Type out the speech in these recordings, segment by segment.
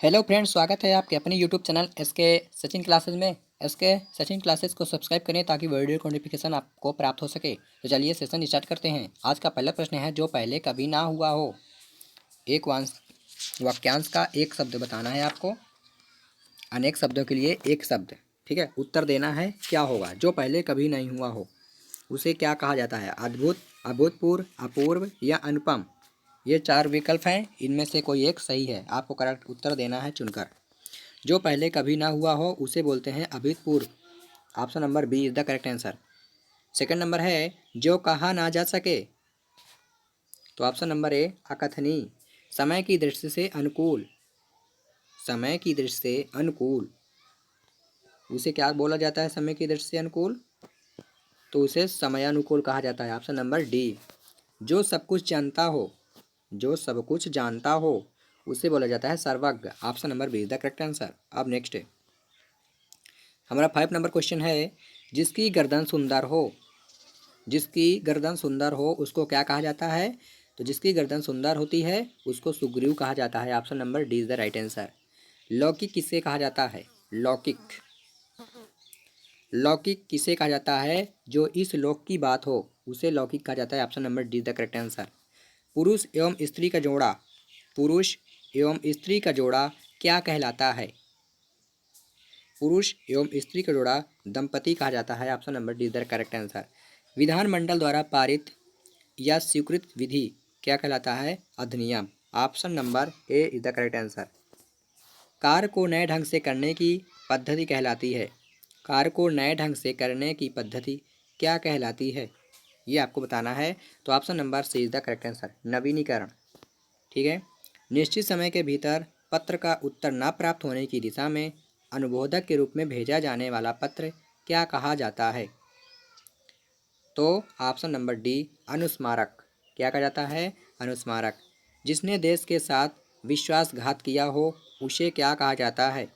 Hello friends, स्वागत है आपके अपने YouTube channel SK Sachin classes में। एसके सचिन क्लासेस को सब्सक्राइब करें ताकि वीडियो को नोटिफिकेशन आपको प्राप्त हो सके। तो चलिए सेशन स्टार्ट करते हैं। आज का पहला प्रश्न है, जो पहले कभी ना हुआ हो। एक वाक्यांश का एक शब्द बताना है आपको, अनेक शब्दों के लिए एक शब्द। ठीक है, उत्तर देना है क्या होगा। जो पहले कभी नहीं हुआ हो उसे क्या कहा जाता है। अद्भुत, अभूतपूर्व, अपूर्व या अनुपम। ये चार विकल्प हैं, इनमें से कोई एक सही है। आपको करेक्ट उत्तर देना है चुनकर। जो पहले कभी ना हुआ हो उसे बोलते हैं अभूतपूर्व। Option number B is the correct answer. Second number है, जो कहा ना जा सके, तो ऑप्शन नंबर ए अकथनीय। समय की दृष्टि से अनुकूल, समय की दृष्टि से अनुकूल उसे क्या बोला जाता है। समय की दृष्टि से अनुकूल तो उसे समयानुकूल कहा जाता है। Option number D. जो सब कुछ जानता हो, जो सब कुछ जानता हो उसे बोला जाता है सर्वज्ञ। Option number B is the correct answer. अब नेक्स्ट है हमारा 5 नंबर क्वेश्चन है, जिसकी गर्दन सुंदर हो, जिसकी गर्दन सुंदर हो उसको क्या कहा जाता है। तो जिसकी गर्दन सुंदर होती है उसको सुग्रीव कहा जाता है। Option number D is the right answer. लौकिक किसे कहा जाता है। लौकिक, लौकिक किसे कहा जाता है। जो इस लोक की बात हो उसे लौकिक कहा जाता है। Option number D is the correct answer. पुरुष एवं स्त्री का जोड़ा, पुरुष एवं स्त्री का जोड़ा क्या कहलाता है। पुरुष एवं स्त्री का जोड़ा दंपति कहा जाता है। Option number D is the correct answer. विधानमंडल द्वारा पारित या स्वीकृत विधि क्या कहलाता है। अधिनियम। Option number A is the correct answer. कार्य को नए ढंग से करने की पद्धति कहलाती है। कार्य को नए ढंग से करने की पद्धति क्या कहलाती है, ये आपको बताना है। तो option number C is the correct answer, नवीनीकरण। ठीक है। निश्चित समय के भीतर पत्र का उत्तर न प्राप्त होने की दिशा में अनुबोधक के रूप में भेजा जाने वाला पत्र क्या कहा जाता है। तो ऑप्शन नंबर डी अनुस्मारक। क्या कहा जाता है। अनुस्मारक। जिसने देश के साथ विश्वासघात किया हो उसे क्या कहा जाता है।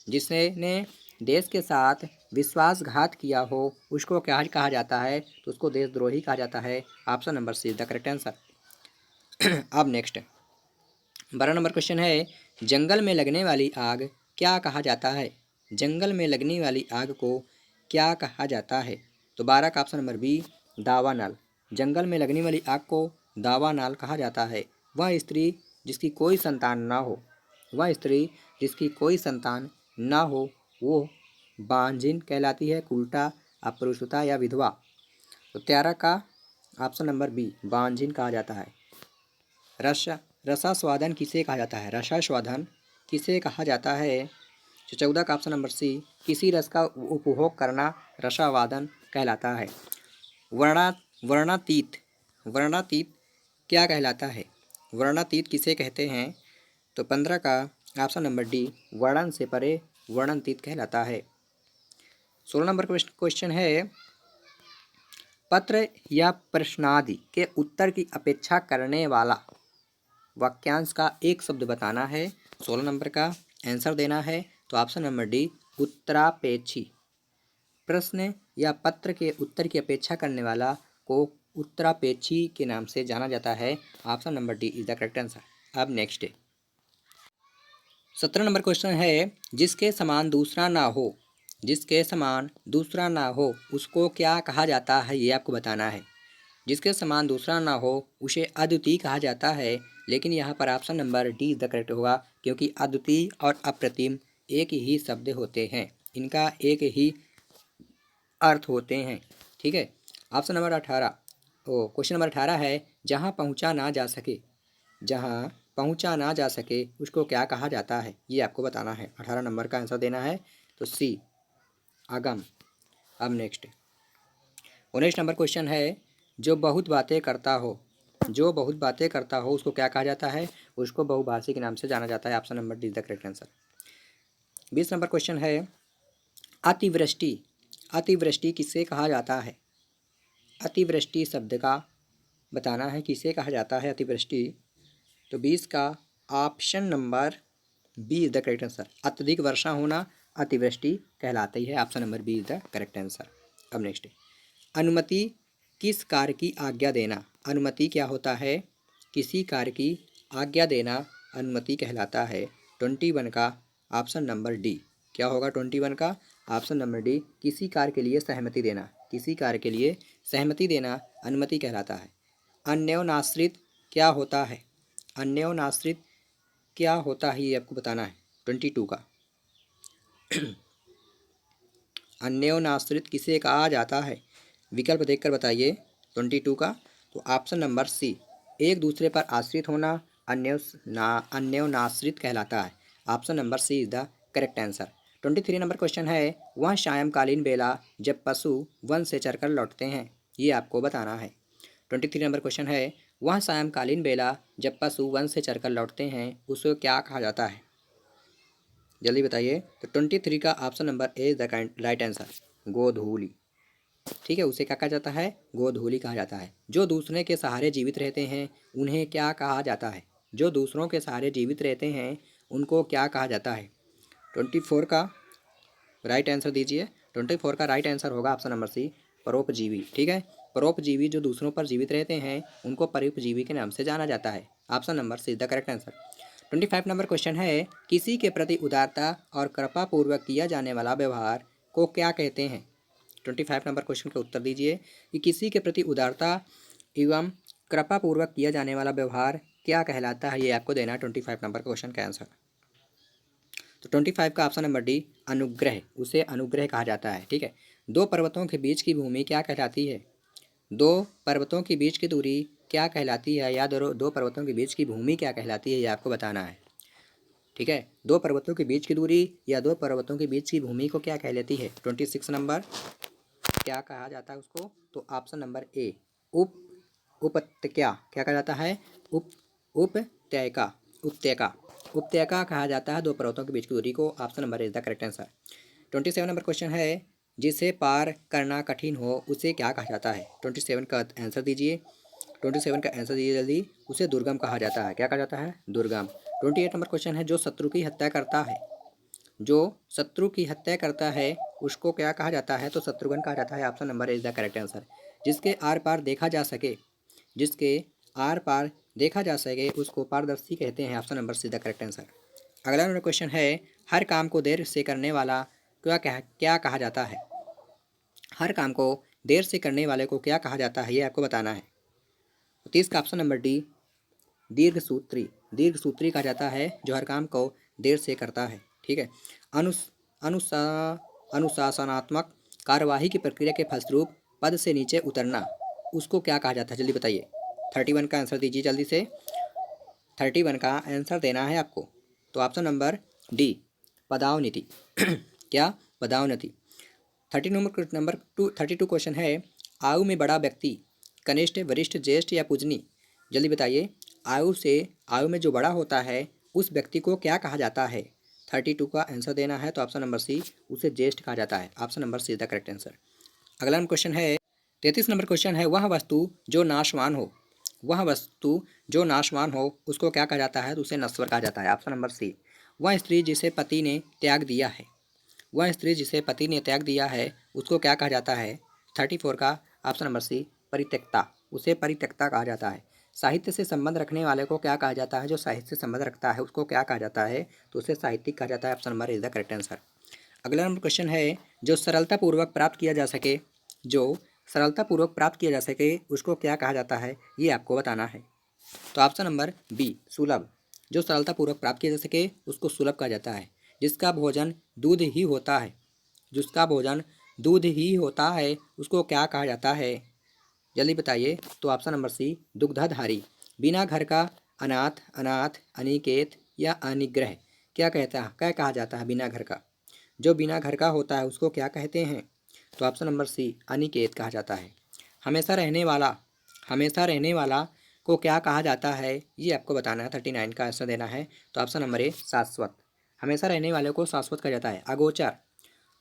जिसने देश के साथ विश्वासघात किया हो उसको क्या कहा जाता है। तो उसको देशद्रोही कहा जाता है। Option number C is the correct answer. अब नेक्स्ट 12 नंबर क्वेश्चन है, जंगल में लगने वाली आग क्या कहा जाता है। जंगल में लगने वाली आग को क्या कहा जाता है। तो 12 का ऑप्शन नंबर बी दावानल। जंगल में लगने वाली आग को दावानल कहा जाता है। वह स्त्री जिसकी कोई संतान ना हो, वह स्त्री जिसकी कोई संतान ना हो वो बांझिन कहलाती है। उल्टा अपरुषता या विधवा। तो 13 का ऑप्शन नंबर बी बांझिन कहा जाता है। रसास्वादन किसे कहा जाता है। रसास्वादन किसे कहा जाता है। 14 का ऑप्शन नंबर सी किसी रस का उपभोग करना रसावादन कहलाता है। वर्णा वर्णातीत, वर्णातीत क्या कहलाता है। वर्णातीत किसे कहते हैं। तो 15 का ऑप्शन नंबर डी वर्णन से परे वर्णनातीत कहलाता है। 16 नंबर क्वेश्चन है, पत्र या प्रश्नादि के उत्तर की अपेक्षा करने वाला वाक्यांश का एक शब्द बताना है। 16 नंबर का आंसर देना है। तो ऑप्शन नंबर डी उत्तरापेक्षी। प्रश्न या पत्र के उत्तर की अपेक्षा करने वाला को उत्तरापेक्षी के नाम से जाना जाता है। Option number D is the correct answer. अब नेक्स्ट 17 नंबर क्वेश्चन है, जिसके समान दूसरा ना हो, जिसके समान दूसरा ना हो उसको क्या कहा जाता है, ये आपको बताना है। जिसके समान दूसरा ना हो उसे अद्वितीय कहा जाता है। लेकिन यहाँ पर option number D is the correct होगा, क्योंकि अद्वितीय और अप्रतिम एक ही शब्द होते हैं, इनका एक ही अर्थ होते हैं। ठीक है। ऑप्शन नंबर 18 क्वेश्चन नंबर 18 है, जहाँ पहुँचा ना जा सके, जहाँ पहुँचा ना जा सके उसको क्या कहा जाता है, ये आपको बताना है। 18 नंबर का आंसर देना है। तो सी आगम। अब नेक्स्ट 19 नंबर क्वेश्चन है, जो बहुत बातें करता हो, जो बहुत बातें करता हो उसको क्या कहा जाता है। उसको बहुभाषी के नाम से जाना जाता है। Option number D the correct answer. 20 number question है, अतिवृष्टि, अतिवृष्टि किसे कहा जाता है। अतिवृष्टि शब्द का बताना है किसे कहा जाता है अतिवृष्टि। तो 20 का option number B is the correct answer. अत्यधिक वर्षा होना अतिवृष्टि कहलाती है। Option number B is the correct answer. अब नेक्स्ट अनुमति किस कार्य की आज्ञा देना। अनुमति क्या होता है। किसी कार्य की आज्ञा देना अनुमति कहलाता है। 21 का ऑप्शन नंबर डी। क्या होगा 21 का ऑप्शन नंबर डी, किसी कार्य के लिए सहमति देना। किसी कार्य के लिए सहमति देना अनुमति कहलाता है। अन्योनाश्रित क्या होता है? अन्योनाश्रित क्या होता है ये आपको बताना है 22 का। अन्योनाश्रित किसे कहा जाता है? विकल्प देखकर बताइए 22 का। तो ऑप्शन नंबर सी, एक दूसरे पर आश्रित होना अन्योनाश्रित कहलाता है। Option number C is the correct answer. 23 number question है, वह सायंकालीन बेला जब पशु वन से चरकर लौटते हैं, ये आपको बताना है। 23 नंबर क्वेश्चन है, वह सायंकालीन बेला जब पशु वन से चरकर लौटते हैं उसे क्या कहा जाता है? जल्दी बताइए। तो 23 का option number A is the right answer, गोधूली। ठीक है, उसे क्या कहा जाता है? गोधूली कहा जाता है। जो दूसरे के सहारे जीवित रहते हैं उन्हें क्या कहा जाता है? जो दूसरों के सहारे जीवित रहते हैं उनको क्या कहा जाता है? 24 का राइट आंसर दीजिए। 24 का राइट आंसर होगा ऑप्शन नंबर सी, परोपजीवी। ठीक है, परोपजीवी जो दूसरों पर जीवित रहते हैं उनको परोपजीवी के नाम से जाना जाता है। Option number C the correct answer. 25 number question है, किसी के प्रति उदारता और कृपापूर्वक किया जाने वाला व्यवहार को क्या कहते हैं? 25 नंबर क्वेश्चन का उत्तर दीजिए कि किसी के प्रति उदारता एवं कृपापूर्वक किया जाने वाला व्यवहार क्या कहलाता है, ये आपको देना है 25 नंबर क्वेश्चन का आंसर। तो 25 का ऑप्शन नंबर डी, अनुग्रह। उसे अनुग्रह कहा जाता है। ठीक है, दो पर्वतों के बीच की भूमि क्या कहलाती है? दो पर्वतों के बीच की दूरी क्या कहलाती है, या दो पर्वतों के बीच की भूमि क्या कहलाती है, ये आपको बताना है। ठीक है, दो पर्वतों के बीच की दूरी या दो पर्वतों के बीच की भूमि को क्या कहलाती है? 26 नंबर क्या कहा जाता है उसको? तो ऑप्शन नंबर ए, उप उपत्यका। क्या कहा जाता है? उपत्यका। उपत्यका उपत्यका कहा जाता है दो पर्वतों के बीच की दूरी को। Option number is the correct answer. 27 number question है, जिसे पार करना कठिन हो उसे क्या कहा जाता है? 27 का आंसर दीजिए। 27 का आंसर दीजिए जल्दी। उसे दुर्गम कहा जाता है। क्या कहा जाता है? दुर्गम। 28 नंबर क्वेश्चन है, जो शत्रु की हत्या करता है, जो शत्रु की हत्या करता है उसको क्या कहा जाता है? तो शत्रुघ्न कहा जाता है। Option number is the correct answer. जिसके आर पार देखा जा सके, जिसके आर पार देखा जा सके उसको पारदर्शी कहते हैं। Option number C the correct answer. अगला नंबर क्वेश्चन है, हर काम को देर से करने वाला क्या कहा जाता है? हर काम को देर से करने वाले को क्या कहा जाता है, ये आपको बताना है। 30 का ऑप्शन नंबर डी, दीर्घसूत्री। दीर्घसूत्री कहा जाता है जो हर काम को देर से करता है। ठीक है, अनुस अनुसा अनुशासनात्मक कार्यवाही की प्रक्रिया के फलस्वरूप पद से नीचे उतरना, उसको क्या कहा जाता है? जल्दी बताइए। 31 का आंसर दीजिए जल्दी से। 31 का आंसर देना है आपको। तो ऑप्शन नंबर डी, पदावनति। क्या? पदावनति। 32 क्वेश्चन है, आयु में बड़ा व्यक्ति कनिष्ठ, वरिष्ठ, ज्येष्ठ या पूजनीय? जल्दी बताइए। आयु में जो बड़ा होता है उस व्यक्ति को क्या कहा जाता है? 32 का आंसर देना है। तो ऑप्शन नंबर सी, उसे ज्येष्ठ कहा जाता है। Option number C is the correct answer. अगला क्वेश्चन है, 33 नंबर क्वेश्चन है, वह वस्तु जो नाशवान हो, वह वस्तु जो नाशवान हो उसको क्या कहा जाता है? तो उसे नश्वर कहा जाता है। ऑप्शन नंबर सी, वह स्त्री जिसे पति ने त्याग दिया है, वह स्त्री जिसे पति ने त्याग दिया है उसको क्या कहा जाता है? 34 का ऑप्शन नंबर सी, परित्यक्ता। उसे परित्यक्ता कहा जाता है। साहित्य से संबंध रखने वाले को क्या कहा जाता है? जो साहित्य से संबंध रखता है उसको क्या कहा जाता है? तो उसे साहित्यिक कहा जाता है। Option number is the correct answer. अगला नंबर क्वेश्चन है, जो सरलतापूर्वक प्राप्त किया जा सके, जो सरलतापूर्वक प्राप्त किया जा सके उसको क्या कहा जाता है? ये आपको बताना है। तो ऑप्शन नंबर बी, सुलभ। जो सरलतापूर्वक प्राप्त किया जा सके उसको सुलभ कहा जाता है। जिसका भोजन दूध ही होता है, जिसका भोजन दूध ही होता है उसको क्या कहा जाता है? जल्दी बताइए। तो ऑप्शन नंबर सी, दुग्धाधारी। बिना घर का अनाथ, अनाथ, अनिकेत या अनिग्रह क्या कहा जाता है? बिना घर का, जो बिना घर का होता है उसको क्या कहते हैं? तो ऑप्शन नंबर सी, अनिकेत कहा जाता है। हमेशा रहने वाला, हमेशा रहने वाला को क्या कहा जाता है? ये आपको बताना है। 39 का आंसर देना है। तो ऑप्शन नंबर ए, शाश्वत। हमेशा रहने वाले को शाश्वत कहा जाता है। अगोचर,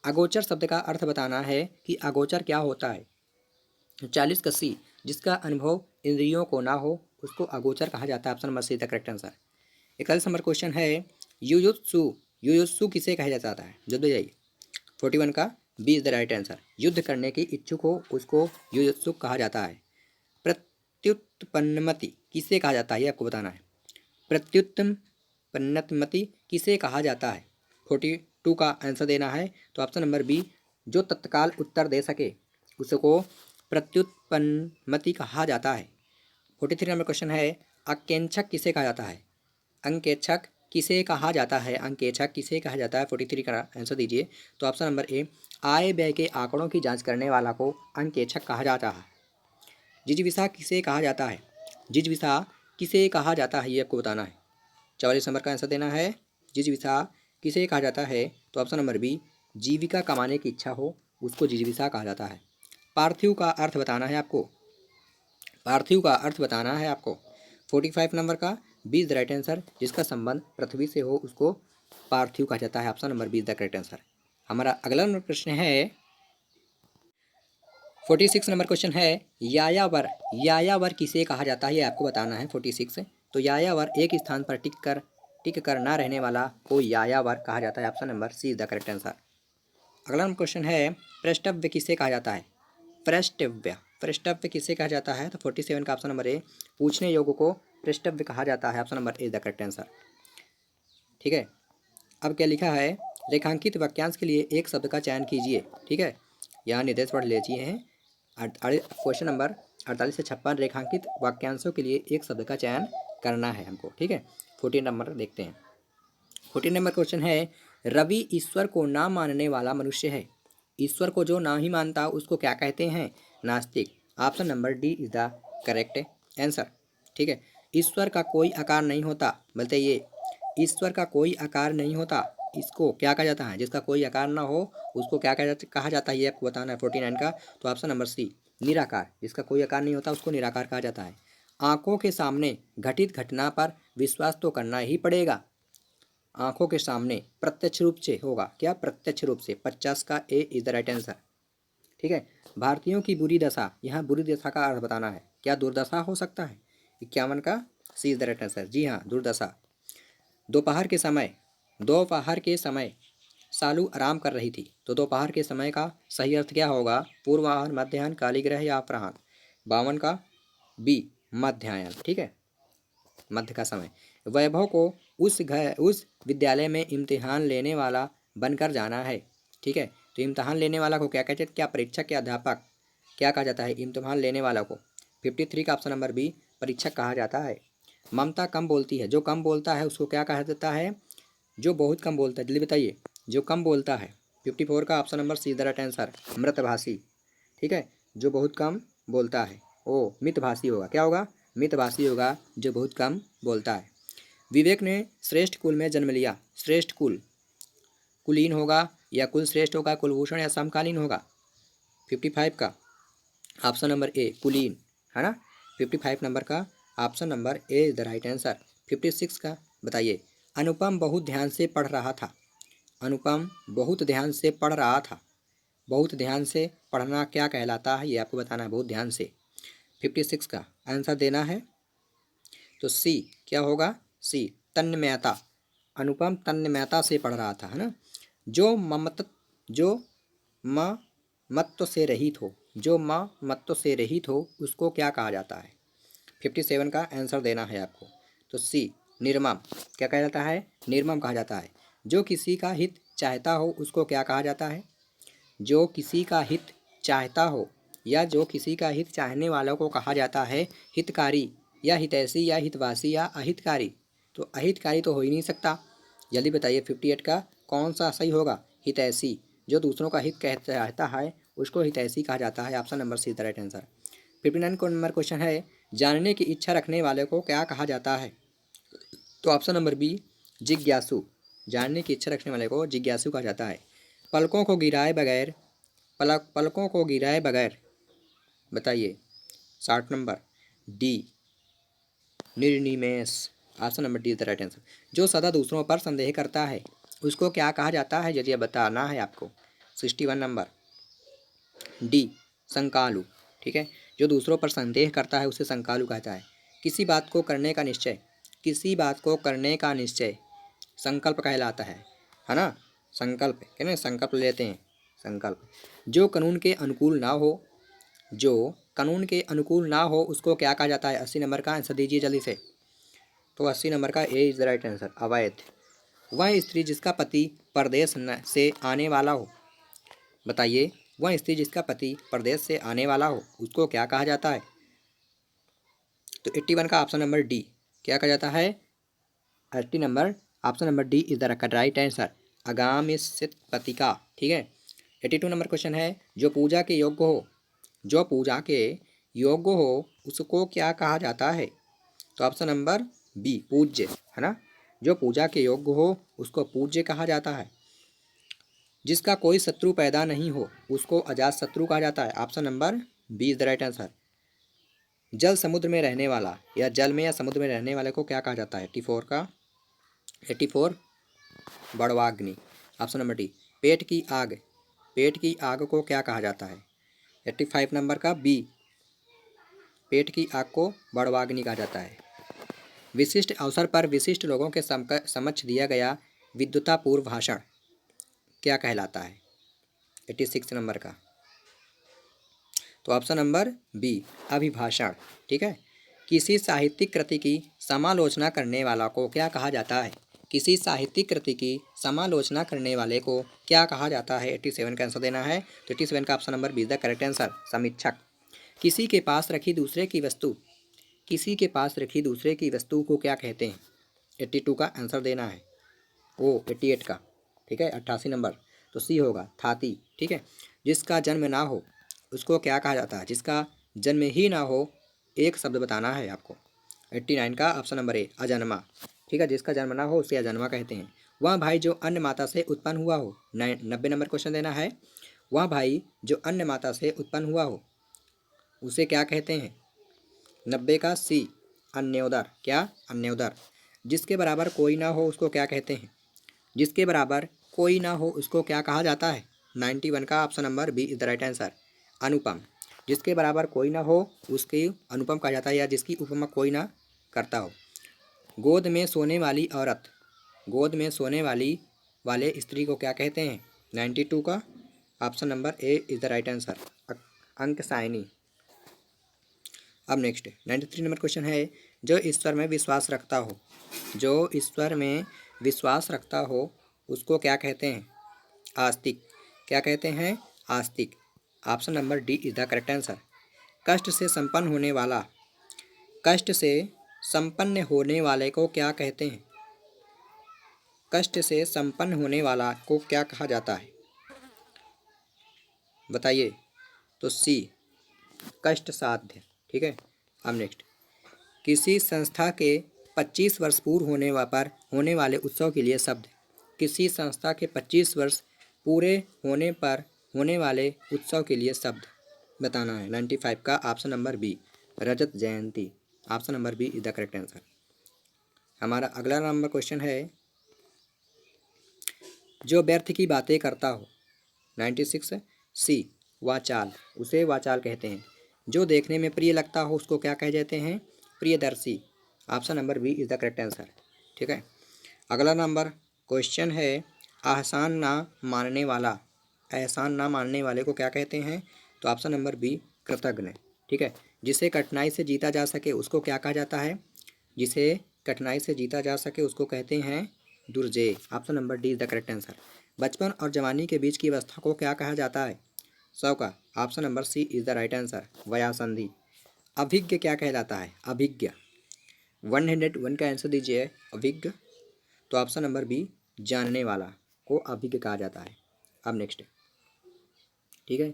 अगोचर शब्द का अर्थ बताना है कि अगोचर क्या होता है। 40 का सी, जिसका अनुभव इंद्रियों को ना हो उसको अगोचर कहा जाता है। Option number C the correct answer. 41 number question है, युयुत्सु, युयुत्सु किसे कहा जाता है? जल्दी जाइए। 41 का B is the right answer. युद्ध करने की इच्छुक हो उसको युयुत्सु कहा जाता है। प्रत्युत्पन्नमति किसे कहा जाता है? ये आपको बताना है। प्रत्युत्पन्न प्रत्युत्पन्नमति किसे कहा जाता है? 42 का आंसर देना है। तो ऑप्शन नंबर बी, जो तत्काल उत्तर दे सके उसको प्रत्युत्पन्नमति कहा जाता है। 43 नंबर क्वेश्चन है, अंकेक्षक किसे कहा जाता है? अंकेक्षक किसे कहा जाता है? अंकेक्षक किसे कहा जाता है? 43 का आंसर दीजिए। तो ऑप्शन नंबर ए, आय व्यय के आंकड़ों की जांच करने वाला को अंकेक्षक कहा जाता है। जिजीविषा किसे कहा जाता है? जिजीविषा किसे कहा जाता है ये आपको बताना है। 44 नंबर का आंसर देना है। जिजीविषा किसे कहा जाता है? तो ऑप्शन नंबर बी, जीविका कमाने की इच्छा हो उसको जिजीविषा कहा जाता है। पार्थिव का अर्थ बताना है आपको। पार्थिव का अर्थ बताना है आपको। 45 नंबर का B is the right answer. जिसका संबंध पृथ्वी से हो उसको पार्थिव कहा जाता है। Option number B is the correct answer. हमारा अगला प्रश्न है 46 नंबर क्वेश्चन है, यायावर। यायावर किसे कहा जाता है ये आपको बताना है। 46, तो यायावर एक स्थान पर टिक कर ना रहने वाला को यायावर कहा जाता है। Option number C is the correct answer. अगला क्वेश्चन है, पृष्ठव्य किसे कहा जाता है? पृष्ठव्य, पृष्ठव्य किसे कहा जाता है? तो 47 का ऑप्शन नंबर ए, पूछने योग्य को पृष्ठव्य कहा जाता है। Option number A is the correct answer. ठीक है, अब क्या लिखा है, रेखांकित वाक्यांश के लिए एक शब्द का चयन कीजिए। ठीक है, यहाँ निर्देश पढ़ लीजिए हैं। क्वेश्चन नंबर 48 से 56, रेखांकित वाक्यांशों के लिए एक शब्द का चयन करना है हमको। ठीक है, 14 नंबर देखते हैं। 14 नंबर क्वेश्चन है, रवि ईश्वर को ना मानने वाला मनुष्य है। ईश्वर को जो ना ही मानता उसको क्या कहते हैं? नास्तिक। Option number D is the correct answer. ठीक है, ईश्वर का कोई आकार नहीं होता, बोलते ये ईश्वर का कोई आकार नहीं होता, इसको क्या कहा जाता है? जिसका कोई आकार ना हो उसको क्या कहा जाता है ये आपको बताना है। 49 का, तो ऑप्शन नंबर सी, निराकार। जिसका कोई आकार नहीं होता उसको निराकार कहा जाता है। आंखों के सामने घटित घटना पर विश्वास तो करना ही पड़ेगा। आंखों के सामने प्रत्यक्ष रूप से होगा, क्या? प्रत्यक्ष रूप से। 50 का ए इज द राइट आंसर। ठीक है, भारतीयों की बुरी दशा, यहाँ बुरी दशा का अर्थ बताना है। क्या दुर्दशा हो सकता है? 51 का सी इज द राइट आंसर। जी हाँ, दुर्दशा। दोपहर के समय सालू आराम कर रही थी, तो दोपहर के समय का सही अर्थ क्या होगा? पूर्वाह्न, मध्याह्न, कालीग्रह या अपराह्न। 52 का बी, मध्याह्न। ठीक है, मध्य का समय। वैभव को उस विद्यालय में इम्तिहान लेने वाला बनकर जाना है। ठीक है, तो इम्तिहान लेने वाला को क्या कहते हैं? क्या परीक्षक या अध्यापक क्या कहा जाता है? इम्तिहान लेने वाला को। 53 का ऑप्शन नंबर बी, परीक्षक कहा जाता है। ममता कम बोलती है, जो कम बोलता है उसको क्या कहा जाता है? जो बहुत कम बोलता है, जल्दी बताइए, जो कम बोलता है। 54 का option number C the right answer, मृतभाषी। ठीक है, जो बहुत कम बोलता है ओ मितभाषी होगा। क्या होगा? मितभाषी होगा, जो बहुत कम बोलता है। विवेक ने श्रेष्ठ कुल में जन्म लिया। श्रेष्ठ कुल कुलीन होगा या कुल श्रेष्ठ होगा, कुलभूषण या समकालीन होगा? 55 का ऑप्शन नंबर ए, कुलीन, है ना। 55 नंबर का option number A is the right answer. 56 का बताइए, अनुपम बहुत ध्यान से पढ़ रहा था। अनुपम बहुत ध्यान से पढ़ रहा था। बहुत ध्यान से पढ़ना क्या कहलाता है ये आपको बताना है, बहुत ध्यान से। 56 का आंसर देना है। तो सी क्या होगा? सी, तन्मयता। अनुपम तन्मयता से पढ़ रहा था, है ना। जो मत्व से रहित हो, जो मत्व से रहित हो उसको क्या कहा जाता है? 57 का आंसर देना है आपको। तो सी, निर्मम। क्या कहा जाता है? निर्मम कहा जाता है। जो किसी का हित चाहता हो उसको क्या कहा जाता है? जो किसी का हित चाहता हो या जो किसी का हित चाहने वालों को कहा जाता है हितकारी या हितैषी या हितवासी या अहितकारी। तो अहितकारी तो हो ही नहीं सकता, जल्दी बताइए 58 का कौन सा सही होगा? हितैषी। जो दूसरों का हित चाहता है उसको हितैषी कहा जाता है। Option number C the right answer. 59 number question है, जानने की इच्छा रखने वाले को क्या कहा जाता है? तो ऑप्शन नंबर बी, जिज्ञासु। जानने की इच्छा रखने वाले को जिज्ञासु कहा जाता है। पलकों को गिराए बगैर बताइए 60 नंबर डी, निर्निमेष। Option number D is the right answer. जो सदा दूसरों पर संदेह करता है उसको क्या कहा जाता है? यदि बताना है आपको। 61 नंबर डी, संकालु। ठीक है, जो दूसरों पर संदेह करता है उसे संकालु कहता है। किसी बात को करने का निश्चय, किसी बात को करने का निश्चय संकल्प कहलाता है ना। संकल्प है ना, संकल्प लेते हैं, संकल्प। जो कानून के अनुकूल ना हो, जो कानून के अनुकूल ना हो उसको क्या कहा जाता है? 80 नंबर का आंसर दीजिए जल्दी से। तो 80 नंबर का A is the right answer, अवैध। वह स्त्री जिसका पति परदेश से आने वाला हो, बताइए, वह स्त्री जिसका पति परदेश से आने वाला हो उसको क्या कहा जाता है? तो 81 का ऑप्शन नंबर डी, क्या कहा जाता है? 80 number, option number D is the right answer, आगामिष्यत पति का। ठीक है। 82 नंबर क्वेश्चन है, जो पूजा के योग्य हो, जो पूजा के योग्य हो उसको क्या कहा जाता है? तो ऑप्शन नंबर बी, पूज्य, है ना। जो पूजा के योग्य हो उसको पूज्य कहा जाता है। जिसका कोई शत्रु पैदा नहीं हो उसको अजात शत्रु कहा जाता है। Option number B is the right answer. जल समुद्र में रहने वाला या जल में या समुद्र में रहने वाले को क्या कहा जाता है? 84 बड़वाग्नि। ऑप्शन नंबर डी, पेट की आग, पेट की आग को क्या कहा जाता है? 85 नंबर का बी, पेट की आग को बड़वाग्नि कहा जाता है। विशिष्ट अवसर पर विशिष्ट लोगों के समक्ष दिया गया विद्वतापूर्व भाषण क्या कहलाता है? 86 नंबर का, तो ऑप्शन नंबर बी, अभिभाषण। ठीक है। किसी साहित्यिक कृति की समालोचना करने वाला को क्या कहा जाता है? किसी साहित्यिक कृति की समालोचना करने वाले को क्या कहा जाता है? 87 का आंसर देना है। तो 87 का option number B is the correct answer, समीक्षक। किसी के पास रखी दूसरे की वस्तु, किसी के पास रखी दूसरे की वस्तु को क्या कहते हैं? 82 का आंसर देना है। ओ 88 का, ठीक है, 88 नंबर, तो सी होगा, थाती। ठीक है। जिसका जन्म ना हो उसको क्या कहा जाता है? जिसका जन्म ही ना हो, एक शब्द बताना है आपको। 89 का ऑप्शन नंबर ए, अजन्मा। ठीक है। जिसका जन्म ना हो उसे अजन्मा कहते हैं। वह भाई जो अन्य माता से उत्पन्न हुआ हो, 90 नंबर क्वेश्चन देना है। वह भाई जो अन्य माता से उत्पन्न हुआ हो उसे क्या कहते हैं? 90 का सी, अन्योदर। क्या? अन्योदर। जिसके बराबर कोई ना हो उसको क्या कहते हैं? जिसके बराबर कोई ना हो उसको क्या कहा जाता है? 91 का option number B is the right answer, अनुपम। जिसके बराबर कोई ना हो उसकी अनुपम कहा जाता है, या जिसकी उपमा कोई ना करता हो। गोद में सोने वाली औरत, गोद में सोने वाले स्त्री को क्या कहते हैं? 92 का option number A is the right answer, अंक साइनी। अब नेक्स्ट 93 नंबर क्वेश्चन है, जो ईश्वर में विश्वास रखता हो, जो ईश्वर में विश्वास रखता हो उसको क्या कहते हैं? आस्तिक। क्या कहते हैं? आस्तिक। Option number D is the correct answer. कष्ट से संपन्न होने वाला, कष्ट से संपन्न होने वाले को क्या कहते हैं? कष्ट से संपन्न होने वाला को क्या कहा जाता है? बताइए। तो सी, कष्ट साध्य। ठीक है। अब नेक्स्ट, किसी संस्था के 25 वर्ष पूर्ण पर होने वाले उत्सव के लिए शब्द, किसी संस्था के 25 वर्ष पूरे होने पर होने वाले उत्सव के लिए शब्द बताना है। 95 का ऑप्शन नंबर बी, रजत जयंती। Option number B is the correct answer. हमारा अगला नंबर क्वेश्चन है, जो व्यर्थ की बातें करता हो, 96 सी, वाचाल, उसे वाचाल कहते हैं। जो देखने में प्रिय लगता हो उसको क्या कह जाते हैं? प्रियदर्शी। Option number B is the correct answer. ठीक है। अगला नंबर क्वेश्चन है, एहसान ना मानने वाला, एहसान ना मानने वाले को क्या कहते हैं? तो ऑप्शन नंबर बी, कृतज्ञ। ठीक है। जिसे कठिनाई से जीता जा सके उसको क्या कहा जाता है? जिसे कठिनाई से जीता जा सके उसको कहते हैं दुर्जेय। Option number D is the correct answer. बचपन और जवानी के बीच की अवस्था को क्या कहा जाता है? 100 का option number C is the right answer, वयासंधि। अभिज्ञ क्या कहलाता है? अभिज्ञ। 101 का आंसर दीजिए, अभिज्ञ। तो ऑप्शन नंबर बी, जानने वाला को अभिज्ञ कहा जाता है। अब नेक्स्ट, ठीक है,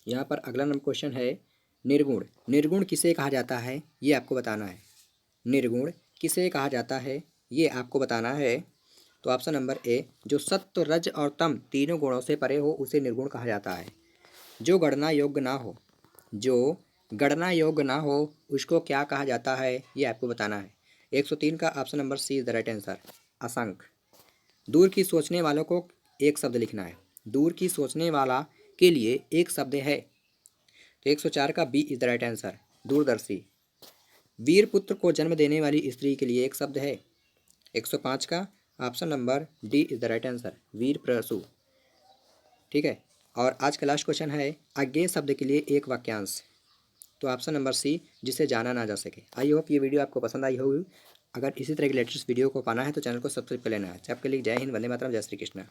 यहाँ पर अगला नंबर क्वेश्चन है, निर्गुण। निर्गुण किसे कहा जाता है ये आपको बताना है। निर्गुण किसे कहा जाता है ये आपको बताना है। तो ऑप्शन नंबर ए, जो सत्व रज और तम तीनों गुणों से परे हो उसे निर्गुण कहा जाता है। जो गणना योग्य ना हो, जो गणना योग्य ना हो उसको क्या कहा जाता है ये आपको बताना है। 103 का option number C is the right answer, असंख्य। दूर की सोचने वालों को एक शब्द लिखना है। दूर की सोचने वाला के लिए एक शब्द है। तो 104 का B is the right answer, दूरदर्शी। वीर पुत्र को जन्म देने वाली स्त्री के लिए एक शब्द है। 105 का option number D is the right answer, वीर प्रसु। ठीक है। और आज का लास्ट क्वेश्चन है, अज्ञेय शब्द के लिए एक वाक्यांश। तो ऑप्शन नंबर सी, जिसे जाना ना जा सके। आई होप ये वीडियो आपको पसंद आई होगी। अगर इसी तरह की लेटेस्ट वीडियो को पाना है तो चैनल को सब्सक्राइब कर लेना है। आपके लिए जय हिंद, वंदे मातरम, जय श्री कृष्ण।